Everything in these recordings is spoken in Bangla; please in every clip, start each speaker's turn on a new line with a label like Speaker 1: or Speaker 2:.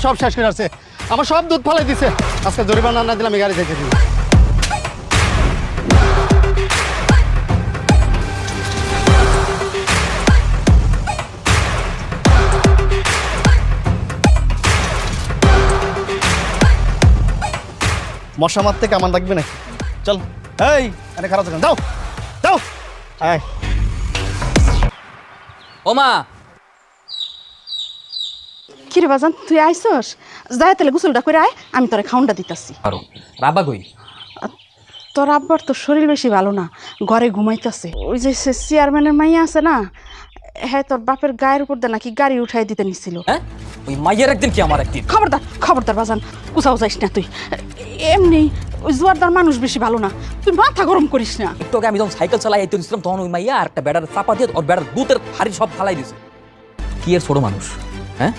Speaker 1: সব শেষ করে আসছে, আমার সব দুধ ফলাই দিছে। আজকে জরিমানা না দিলে আমি গাড়ি থেকে দিই। মশা মারতে কেমন লাগবে নাকি? চল, এই আরে খারাপ থাকেন, যাও যাও। হ্যাঁ
Speaker 2: ওমা,
Speaker 3: কিরে বাজান তুই আইসস? যাই তাহলে গোসলটা করে আয়, আমি তোরে খাউনটা দিতাছি।
Speaker 2: আরো রাবা কই?
Speaker 3: তোর আব্বার তো শরীর বেশি ভালো না, ঘরে ঘুমাইতেছে। ওই যে চেয়ারম্যানের মাইয়া আছে না, হ্যাঁ তোর বাপের গায়ের উপর দিয়ে নাকি গাড়ি উঠাই দিতে নিছিল।
Speaker 2: হ্যাঁ, ওই মাইয়ের একদিন কি আমার একদিন?
Speaker 3: খবরদার খবরদার বাজান, কোথাও যাইস না তুই। এমনি ওই জোয়ারদার মানুষ বেশি ভালো না, তুই মাথা গরম করিস না।
Speaker 2: একটু আগে আমি যখন সাইকেল চালাই আইতে দিচ্ছিলাম তখন ওই মাইয়া আর একটা ব্যাটার চাপা দিয়ে ওর ব্যাটার দুধের হাড়ি সব ফালাই দিছে। কি এর ছোট মানুষ? হ্যাঁ,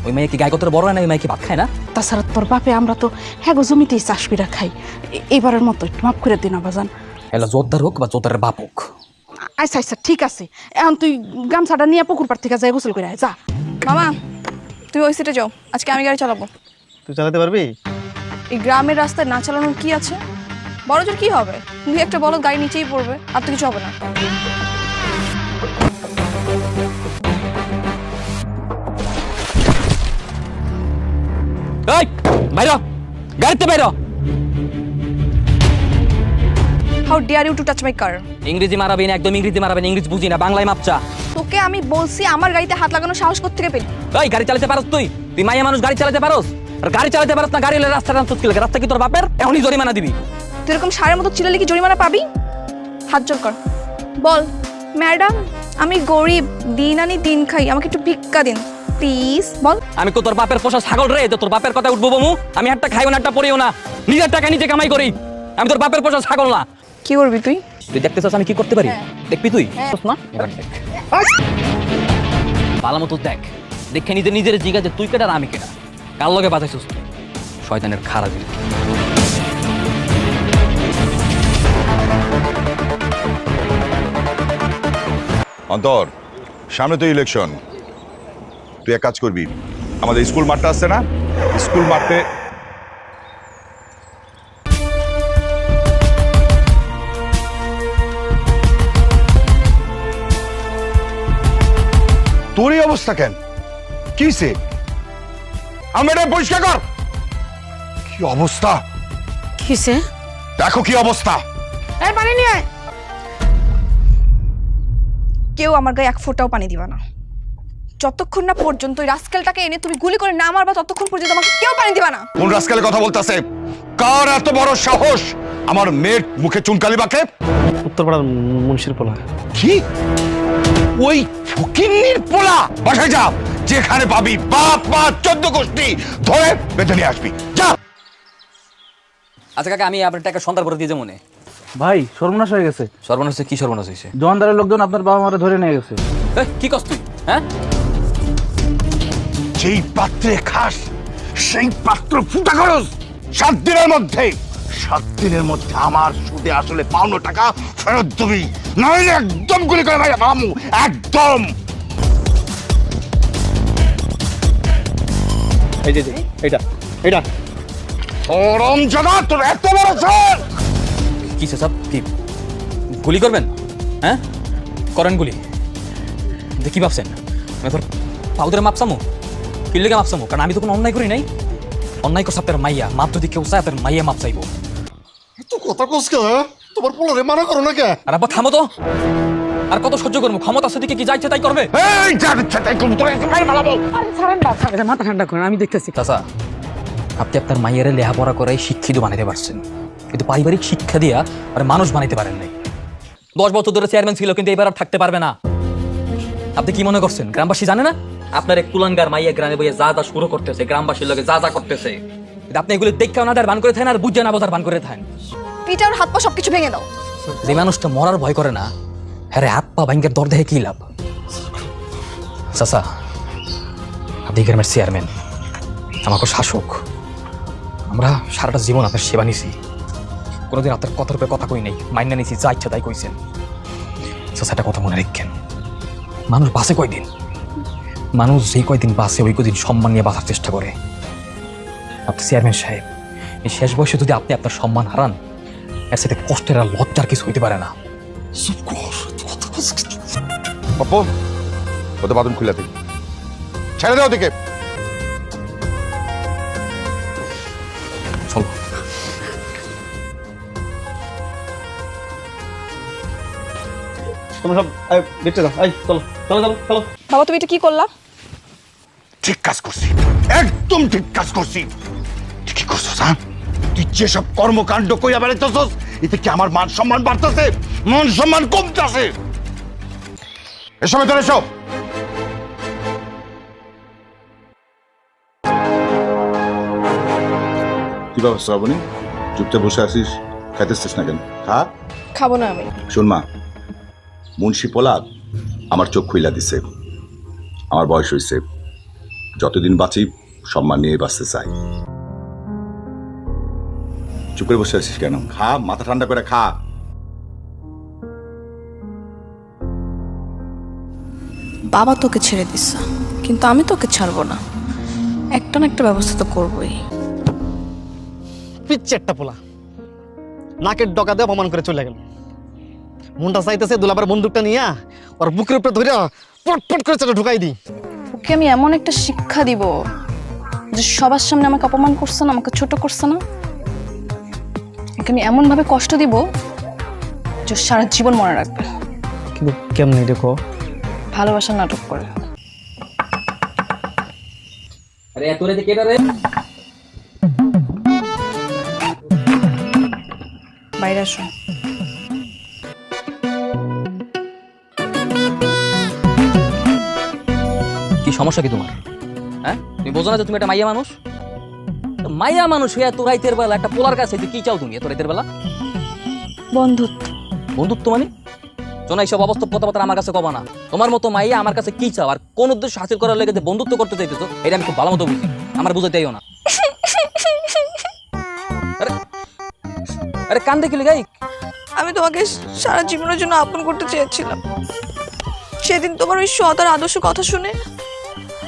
Speaker 2: ওই মাইয়া কি গায়ে কত বড় হয় না? ওই মাইয়া কি ভাত খায় না?
Speaker 3: তাছাড়া তোর বাপে আমরা তো হ্যাঁ জমিতেই চাষ করে খাই, এবারের মতো একটু মাফ করে দিন বাজান।
Speaker 2: এলা জোরদার হোক বা জোরদারের বাপ হোক।
Speaker 3: আচ্ছা আচ্ছা ঠিক আছে, এখন তুই গামছাটা নিয়ে পুকুর পাড় থেকে যাই গোসল করে আয়, যা।
Speaker 4: মামা তুই ওই সিটে যাও, আজকে আমি গাড়ি চালাবো।
Speaker 1: তুই চালাতে পারবি?
Speaker 4: এই গ্রামের রাস্তায় না চালানোর কি আছে? বড় জোর কি হবে, দুই একটা বলদ গাড়ি নিচেই পড়বে, আর তো কিছু হবে না।
Speaker 2: এই বাইরে গাড়িতে বাইরে।
Speaker 4: How dare you to touch my car?
Speaker 2: ইংরেজি মারাবেন না, একদম ইংরেজি মারাবেন, ইংরেজি বুঝি না, বাংলায় মাপচা।
Speaker 4: তোকে আমি বলছি আমার গাড়িতে হাত লাগানোর সাহস কোত্থেকে পেলি?
Speaker 2: এই গাড়ি চালাতে পারোস তুই? তুই মাইয়া মানুষ গাড়ি চালাতে পারোস? আর গাড়ি চালাতে পারোস না, গাড়ি হলে রাস্তা টানছিস কি লাগে? রাস্তা কি তোর বাপের? এখনই জরিমানা দিবি।
Speaker 4: তুই এরকম সারের মতো চিলালে কি জরিমানা পাবি? হাত জোর কর, বল ম্যাডাম আমি গরিব, দিন আনি দিন খাই, আমাকে একটু ভিক্ষা দিন প্লিজ, বল।
Speaker 2: আমি তো তোর বাপের পোষা ছাগল রে, যে তোর বাপের কথা উঠবো বমু? আমি একটা খাইও না, একটা পড়িও না, নিজের টাকা নিজে কামাই করি। আমি তোর বাপের পোষা ছাগল না।
Speaker 4: কি করবি তুই?
Speaker 2: তুই দেখতে চাস আমি কি করতে পারি? দেখবি তুই না? এবার দেখ, ভালো মতো দেখ, দেখে নিজে নিজের জিজ্ঞাসা যে তুই কেটা আর আমি কেটা, কার লগে বাঁচাইছিস তুই? শয়তানের খারাপ জিনিস।
Speaker 5: অন্তর, সামনে তো ইলেকশন। তুই এক কাজ করবি, আমাদের স্কুল মাঠটা আসছে না, স্কুল মাঠে তোর এই অবস্থা কেন? কিসে? আমরা পরিষ্কার কর। কি অবস্থা
Speaker 3: কিসে?
Speaker 5: দেখো কি অবস্থা।
Speaker 3: এই পানি নিয়ে আয়।
Speaker 4: কেউ আমার গায়ে এক ফোঁটাও পানি দিবা না, যতক্ষণ না পর্যন্ত ওই রাস্কেলটাকে এনে তুমি গুলি করে না মারবা, ততক্ষণ পর্যন্ত আমাকে কেউ পানি দিবা না।
Speaker 5: কোন রাস্কেলের কথা বলতেছে? কার এত বড় সাহস আমার মেয়ের মুখে চুনকালি বাঁকে?
Speaker 1: উত্তরপাড়ার মুন্সির পোলা।
Speaker 5: কি? ওই ফকিন্নির পোলা? বাসায় যা, যেখানে পাবি বাপ মা 14 গোষ্ঠী ধরে বেঁধে নিয়ে আসবি, যা।
Speaker 2: আচ্ছা কাকা, আমি আপনার টাকা সন্ধ্যার পরে দিয়ে যাবো।
Speaker 6: ভাই সর্বনাশ হয়ে গেছে।
Speaker 2: সর্বনাশ হয়েছে? কি সর্বনাশ হয়েছে?
Speaker 6: জোয়ানদারের লোকজন আপনার বাবা মারা ধরে নিয়ে গেছে।
Speaker 2: কি কস তুই? হ্যাঁ,
Speaker 5: যেই পাত্রে খাস সেই পাত্র ফুটা করস। 7 দিনের মধ্যে, 7 দিনের মধ্যে আমার সুদে আসলে পাওনো টাকা ফেরত দিবি, নইলে একদম গুলি করে ভাই মামু, একদম।
Speaker 1: এই যে এইটা এইটা
Speaker 5: গরম জানা তোর এত বড় স্যার।
Speaker 2: কি সব কি গুলি করবেন? হ্যাঁ করেন গুলি। কি ভাবছেন আমি তোর পাউদের মাপসামো? কি লেগে মাপসামো? কারণ আমি তো কোনো অন্যায় করি নাই। অন্যায় করছে আপনার মাইয়া, মাপ যদি কেউ চায় আপনার মাইয়া মাপ চাইবো।
Speaker 1: তুই কথা কস কে? তোমার পোলারে মানা করো না কে?
Speaker 2: আর আবার থামো তো, আর কত সহ্য করবো? ক্ষমতা আছে দিকে কি যা ইচ্ছে তাই করবে।
Speaker 5: এই যা ইচ্ছা তাই করবি, তোর একদম মারাবো।
Speaker 6: মাথা ঠান্ডা করেন, আমি দেখতেছি।
Speaker 2: চাচা, আপনি আপনার মাইয়ারে লেখাপড়া করাই শিক্ষিত বানাইতে পারছেন, কিন্তু পারিবারিক শিক্ষা দিয়া আর মানুষ বানাইতে পারেন নাই। 10 বছর ধরে চেয়ারম্যান ছিল, কিন্তু এবার আর থাকতে পারবে না। আপনি কি মনে করছেন গ্রামবাসী জানে না? আপনার এক কুলাঙ্গার মাইয়া গ্রামে বইয়ে যা যা শুরু করতেছে, গ্রামবাসীর লোকে যা যা করতেছে, আপনি এগুলো দেখেও না বান করে থাকেন, আর বুঝে না বোঝার বান করে থাকেন।
Speaker 4: পিটার হাত পা সবকিছু ভেঙে দাও।
Speaker 2: যে মানুষটা মরার ভয় করে না, হ্যাঁ হাত পা ভাঙ্গের দর দেখে কি লাভ? চাচা, আপনি গ্রামের চেয়ারম্যান, আমাকে শাসক, আমরা সারাটা জীবন আপনার সেবা নিছি, কোনোদিন আপনার কথার উপরে কথা কই নাই, মাইনা নিছি, যা ইচ্ছা তাই কইছেন। চাচা একটা কথা মনে রাখেন, মানুষ বাঁচে কয়দিন? মানুষ যেই কয়দিন বাঁচে ওই কদিন সম্মান নিয়ে বাঁচার চেষ্টা করে। আপনি চেয়ারম্যান সাহেব, এই শেষ বয়সে যদি আপনি আপনার সম্মান হারান, এর সাথে কষ্টের আর লজ্জার কিছু হইতে পারে না।
Speaker 5: পপ্পু ওদের বাথরুম খুলে দিই, ছেড়ে দাও দিকে।
Speaker 2: চলো।
Speaker 1: তোমরা সব দেখতে যাও, চলো চলো চলো চলো।
Speaker 4: বাবা তুমি এটা কি করলা?
Speaker 5: ঠিক কাজ করছি, একদম ঠিক কাজ করছি। তুই কি করছিস হ্যাঁ? তুই যেসব কর্মকাণ্ড কইয়া বেড়াইতেছস, এতে কি আমার মান সম্মান বাড়তেছে? মান সম্মান কমতেছে? এসব তোর এসব
Speaker 7: কি ব্যাপার শ্রাবণী, চুপচাপ বসে আছিস, খাইতেছিস না কেন? খা।
Speaker 4: খাবো না আমি।
Speaker 7: শোন মা, মুন্সি পোলাদ আমার চোখ খুইলা দিছে। আমার বয়স হয়েছে, যতদিন বাঁচি সম্মান নিয়ে বাঁচতে চাই। চুপ করে বসে আছিস কেন? খা, মাথা ঠান্ডা করে খা।
Speaker 4: বাবা তোকে ছেড়ে দিচ্ছে, কিন্তু আমি তোকে ছাড়বো না। একটা না একটা ব্যবস্থা তো করবোই।
Speaker 1: পিচ্ছে একটা পোলা, নাকের ডকা দিয়ে অপমান করে চলে গেল। মনটা চাইতেছে দুলাবার বন্দুকটা নিয়ে ওর বুকের উপরে ধরে পট করে চলে ঢুকাই দিই।
Speaker 4: ওকে আমি এমন একটা শিক্ষা দিব যে সবার সামনে আমাকে অপমান করছে না, আমাকে ছোট করছে না। ওকে আমি এমন ভাবে কষ্ট দিব যে সারা জীবন মনে রাখবে।
Speaker 1: কিন্তু কেমনি দেখো,
Speaker 4: ভালোবাসার নাটক করে।
Speaker 2: আরে এত রাতে কে রে?
Speaker 4: বাইরে আসো।
Speaker 2: কি সমস্যা কি তোমার? হ্যাঁ, তুমি বোঝো না যে তুমি একটা মাইয়া মানুষ? তো মাইয়া মানুষ হইয়া এত রাইতের বেলা একটা পোলার কাছে যে কি চাও তুমি এত রাইতের বেলা?
Speaker 4: বন্ধুত্ব।
Speaker 2: বন্ধুত্ব মানে? শোনা, এইসব অবাস্তব কথাবার্তা আমার কাছে কবা না। তোমার মতো মাইয়া আমার কাছে কি চাও আর কোন উদ্দেশ্য হাসিল করার লেগে যে বন্ধুত্ব করতে চাইতেছো, এটা আমি খুব ভালো মতো বুঝি। আমার বুঝাইতেইও না। আরে আরে কান দেখলি গাই?
Speaker 4: আমি তোমাকে সারা জীবনের জন্য আপন করতে চেয়েছিলাম। সেদিন তোমার ওই সৎ আর আদর্শ কথা শুনে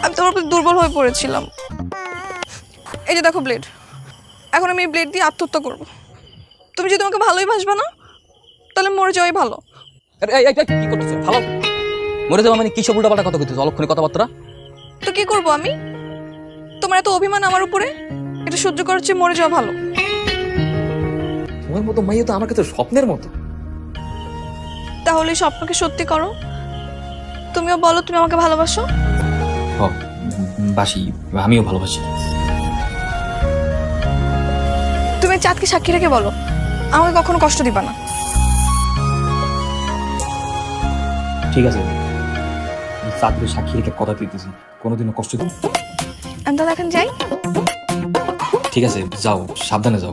Speaker 4: আমি তোমার প্রতি দুর্বল হয়ে পড়েছিলাম। এই যে দেখো ব্লেড, এখন আমি এই ব্লেড দিয়ে আত্মহত্যা করব। তুমি যদি তোমাকে ভালোই বাসবে না, তাহলে মরে যাওয়াই ভালো।
Speaker 2: আরে এই কি করতেছো? ভালো মরে যাওয়া মানে কি সব উল্টাপাল্টা কথা কইতেছো, অলক্ষণী কথাবার্তা?
Speaker 4: তো কি করব আমি? তোমার এত অভিমান আমার উপরে, এটা সহ্য করার চেয়ে মরে যাওয়া ভালো।
Speaker 2: তোমার মতো মাইয়া তো আমার কাছে স্বপ্নের মতো।
Speaker 4: তাহলে এই স্বপ্নকে সত্যি করো। তুমিও বলো তুমি আমাকে ভালোবাসো।
Speaker 2: বাসি, আমিও ভালোবাসি।
Speaker 4: তুমি চাঁদকে সাক্ষী রেখে বলো আমাকে কখনো কষ্ট দিবা না।
Speaker 2: ঠিক আছে, চাঁদকে সাক্ষী রেখে কথা দিতেছি, কোনোদিনও কষ্ট দিন।
Speaker 4: আমি তাহলে এখন যাই।
Speaker 2: ঠিক আছে, যাও, সাবধানে যাও।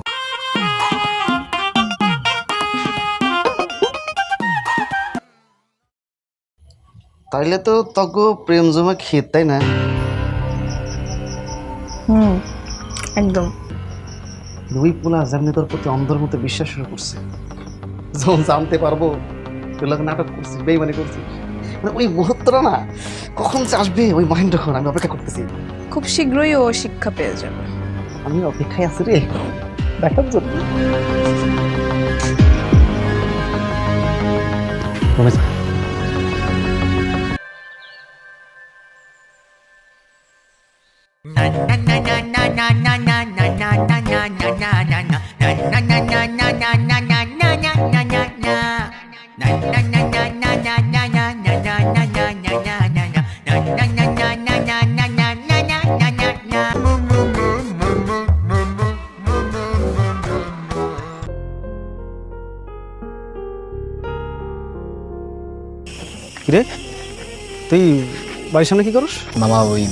Speaker 1: তাইলে তো তগো প্রেম জমা খেত, তাই না?
Speaker 4: একদম।
Speaker 1: দুই পোলা যেমনি তোর প্রতি অন্ধের মতো বিশ্বাস শুরু করছে, যখন জানতে পারবো তোর লাগে নাটক করছি, বেইমানি করছি, মানে ওই মুহূর্তটা না কখন যে আসবে ওই মাইন্ড, তখন আমি অপেক্ষা করতেছি।
Speaker 4: খুব শীঘ্রই ও শিক্ষা পেয়ে যাবে।
Speaker 1: আমি অপেক্ষায় আছি রে দেখার জন্য। কিরে তুই বাড়ির সামনে কি করস?
Speaker 2: মামা, ওই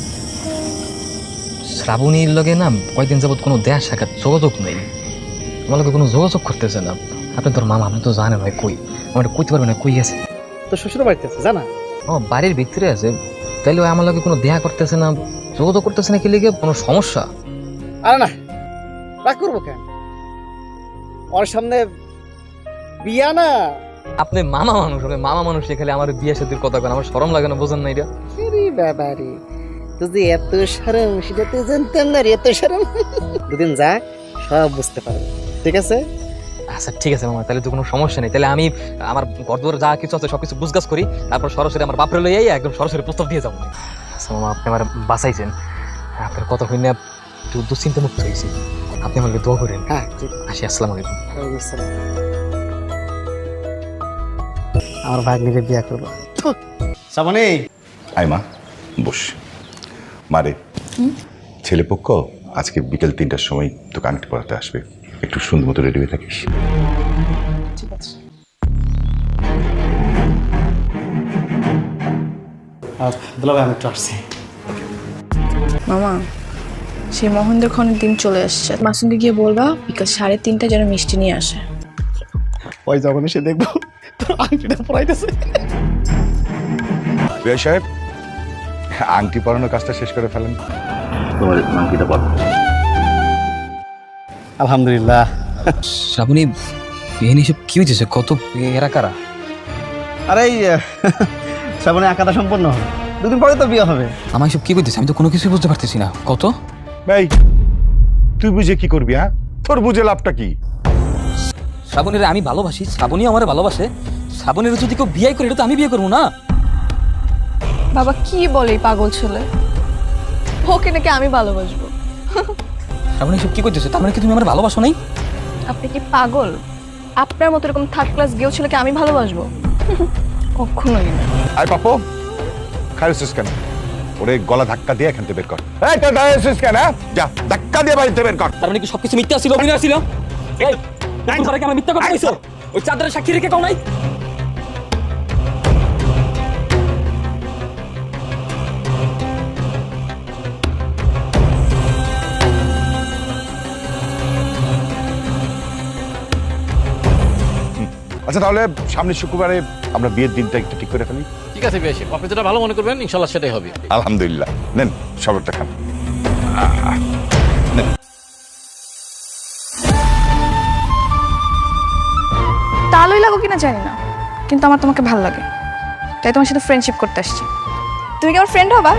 Speaker 2: শ্রাবণীর লগে না কয়েকদিন যাবত কোনো দেয়া সাক্ষাৎ যোগাযোগ নেই, আমার লগে কোনো যোগাযোগ করতেছে না। আপনি তোর মামা, আপনি তো জানেন ভাই কই, আমার কইতে পারবে না কই গেছে।
Speaker 1: তোর শ্বশুর বাড়িতে আছে জানা?
Speaker 2: ও বাড়ির ভিতরে আছে, তাইলে ওই আমার লগে কোনো দেয়া করতেছে না, যোগাযোগ করতেছে না, কি লিগে? কোনো সমস্যা?
Speaker 1: আরে না, রাগ করবো কেন? ওর সামনে বিয়া না।
Speaker 2: আপনি মামা মানুষ, আপনি মামা মানুষ, খালি আমার বিয়ে সাথে কথা কেন, আমার শরম লাগে না? বোঝেন না এটা?
Speaker 1: বাবারে, তুই যে এত সরম সেটা তুই জানতাম না রে, এত সরম। দুদিন যাক সব বুঝতে পারবে, ঠিক আছে?
Speaker 2: আচ্ছা ঠিক আছে মামা, তাহলে তো কোনো সমস্যা নেই। তাহলে আমি আমার ঘর দুয়ার যা কিছু আছে সবকিছু বুঝগাছ করি, তারপর সরাসরি আমার বাপরে লই আই একদম সরাসরি প্রস্তাব দিয়ে যাবো। আচ্ছা মামা, আপনি আমার বাঁচাইছেন, আপনার কথা শুনে একটু দুশ্চিন্তা মুক্ত হয়েছি। আপনি আমাকে দোয়া করেন।
Speaker 1: হ্যাঁ ঠিক
Speaker 2: আসি, আসসালামু আলাইকুম।
Speaker 1: আছে। আমার ভাগ্নিকে বিয়ে করবো। সামনে
Speaker 7: আয় মা, বস। মারে, ছেলেপক্ষ আজকে বিকেল 3টার সময় তো কানেক্ট পড়াতে আসবে, একটু সুন্দর মতো রেডি হয়ে থাকিস।
Speaker 1: ঠিক আছে। দুলাভাই আমি একটু আসছি।
Speaker 4: মামা, সেই মহেন্দ্র খনের দিন চলে আসছে। মাসুমকে গিয়ে বলবা বিকাল 3:30 যেন মিষ্টি নিয়ে আসে।
Speaker 1: ওই যখন এসে দেখবো তোর আংটিটা পরাইতেছে।
Speaker 7: বিয়া সাহেব, আংটি পরানোর কাজটা শেষ করে ফেলেন। তোমার আংটিটা পর।
Speaker 1: আলহামদুলিল্লাহ।
Speaker 2: শ্রাবণী, এখানে এসব কি হয়েছে? কত এরা কারা?
Speaker 1: আরে শ্রাবণে আঁকাটা সম্পন্ন হবে, 2 দিন পরে তো বিয়ে হবে।
Speaker 2: আমার এসব কি করতেছে? আমি তো কোনো কিছুই বুঝতে পারতেছি না। কত
Speaker 7: ভাই, তুই বুঝে কি করবি? হ্যাঁ, তোর বুঝে লাভটা কি?
Speaker 2: শ্রাবণীর আমি ভালোবাসি, শ্রাবণী আমার ভালোবাসে। শ্রাবণীর যদি কেউ বিয়ে করে, এটা তো আমি বিয়ে করবো না।
Speaker 4: বাবা কি বলে এই পাগল ছেলে? ওকে নাকি আমি ভালোবাসবো?
Speaker 2: শ্রাবণী এসব কি করতেছে? তার মানে কি তুমি আমার ভালোবাসো নাই?
Speaker 4: আপনি কি পাগল? আপনার মতো এরকম 3rd ক্লাস গেও ছেলেকে আমি ভালোবাসবো? কখনোই না।
Speaker 7: আয় পাপো, খাইছিস কেন? ওরে গলা ধাক্কা দিয়ে এখান থেকে বের কর। এই তো দাঁড়িয়েছিস কেন? যা ধাক্কা দিয়ে বাড়িতে বের কর।
Speaker 2: তার মানে কি সবকিছু মিথ্যা ছিল, অভিনয় ছিল? এই তোমরা কি আমার মিথ্যা কথা কইছো? ওই চাঁদের সাক্ষী রেখে কাও নাই?
Speaker 7: আচ্ছা তাহলে সামনের শুক্রবারে আমরা বিয়ের দিনটা একটু ঠিক করে ফেলি।
Speaker 8: ঠিক আছে বেশ, আপনি যেটা ভালো মনে করবেন ইনশাল্লাহ সেটাই হবে।
Speaker 7: আলহামদুলিল্লাহ, নেন সবারটা খান।
Speaker 4: তালই লাগো কিনা জানি না, কিন্তু আমার তোমাকে ভালো লাগে, তাই তোমার সাথে ফ্রেন্ডশিপ করতে আসছি। তুমি কি আমার ফ্রেন্ড হবা?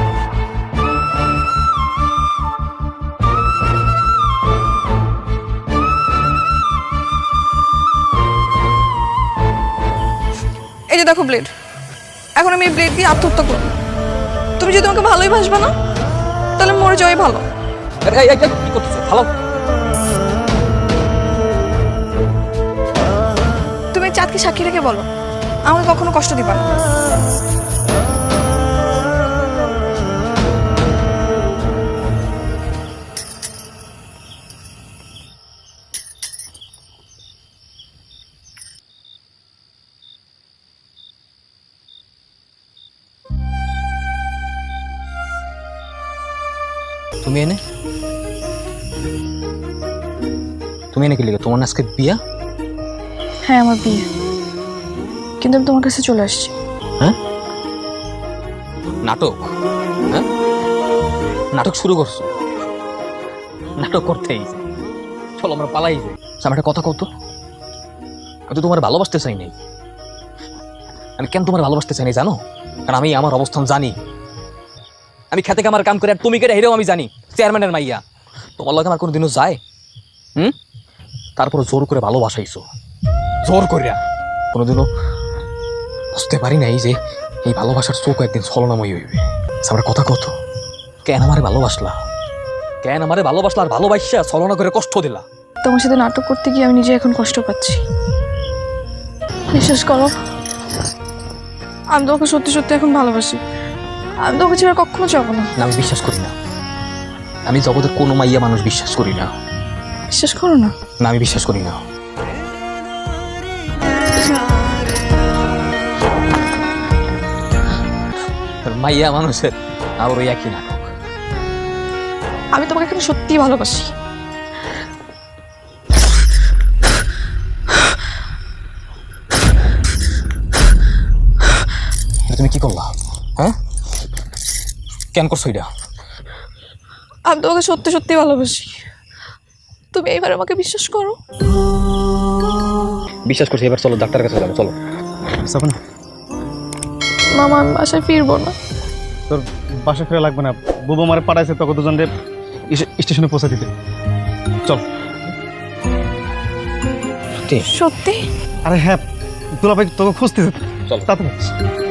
Speaker 4: এই যে দেখো ব্লেড, এখন আমি এই ব্লেড দিয়ে আত্মহত্যা করবো। তুমি যদি আমাকে ভালোই বাসবা না, তাহলে মরে যাওয়াই ভালো।
Speaker 2: এই এই কি করতেছো? ভালো
Speaker 4: তুমি চাঁদকে সাক্ষী রেখে বলো আমাকে কখনো কষ্ট দিবা না।
Speaker 2: তুমি এনে কি লিখে? তোমার না আজকে বিয়া?
Speaker 4: হ্যাঁ আমার বিয়ে, কিন্তু আমি তোমার কাছে চলে আসছি।
Speaker 2: হ্যাঁ, নাটক? হ্যাঁ, নাটক শুরু করছো? নাটক করতেই চলো আমরা পালাই যাই। আমার একটা কথা কত, আমি তো তোমার ভালোবাসতে চাই নাই। আমি কেন তোমার ভালোবাসতে চাই নাই জানো? কারণ আমি আমার অবস্থান জানি। আমি খেতে কামার কাম করে আর তুমি কেটে হেরেও আমি জানি চেয়ারম্যানের মাইয়া। তোমার লগে আমার কোনোদিনও যায়? তারপর জোর করে ভালোবাসাইছো, জোর করিয়া। কোনোদিনও বুঝতে পারি নাই যে এই ভালোবাসার চোখ একদিন ছলনাময়ী হইবে। আমার কথা কত, কেন আমারে ভালোবাসলা? কেন আমারে ভালোবাসলা আর ভালোবাসা ছলনা করে কষ্ট দিলা?
Speaker 4: তোমার সাথে নাটক করতে গিয়ে আমি নিজে এখন কষ্ট পাচ্ছি। বিশ্বাস করো, আমি তোমাকে সত্যি সত্যি এখন ভালোবাসি। আমি তোমাকে ছেড়ে কখনো যাবো না।
Speaker 2: না, আমি বিশ্বাস করি না। আমি জগতের কোনো মাইয়া মানুষ বিশ্বাস করি না।
Speaker 4: বিশ্বাস করো না?
Speaker 2: না, আমি বিশ্বাস করি না। মাইয়া মানুষের আবার ওই একই নাটক।
Speaker 4: আমি তোমাকে এখন সত্যিই ভালোবাসি।
Speaker 2: তুমি কি করলা? হ্যাঁ, কেন করছো এটা?
Speaker 4: আমি তোমাকে সত্যি সত্যি ভালোবাসি। তুমি এইবার আমাকে বিশ্বাস করো।
Speaker 2: বিশ্বাস করছি, এবার চলো ডাক্তারের কাছে যাবো। চলো।
Speaker 4: মামা আমি বাসায় ফিরবো না।
Speaker 1: তোর বাসা ফেরা লাগবে না, বুবু মারে পাঠাইছে তোকে দুজনকে স্টেশনে পৌঁছে দিতে। চল।
Speaker 4: সত্যি?
Speaker 1: আরে হ্যাঁ, দুলাভাই তোকে খুঁজতেছে।
Speaker 2: চল।
Speaker 1: তাড়াতাড়ি।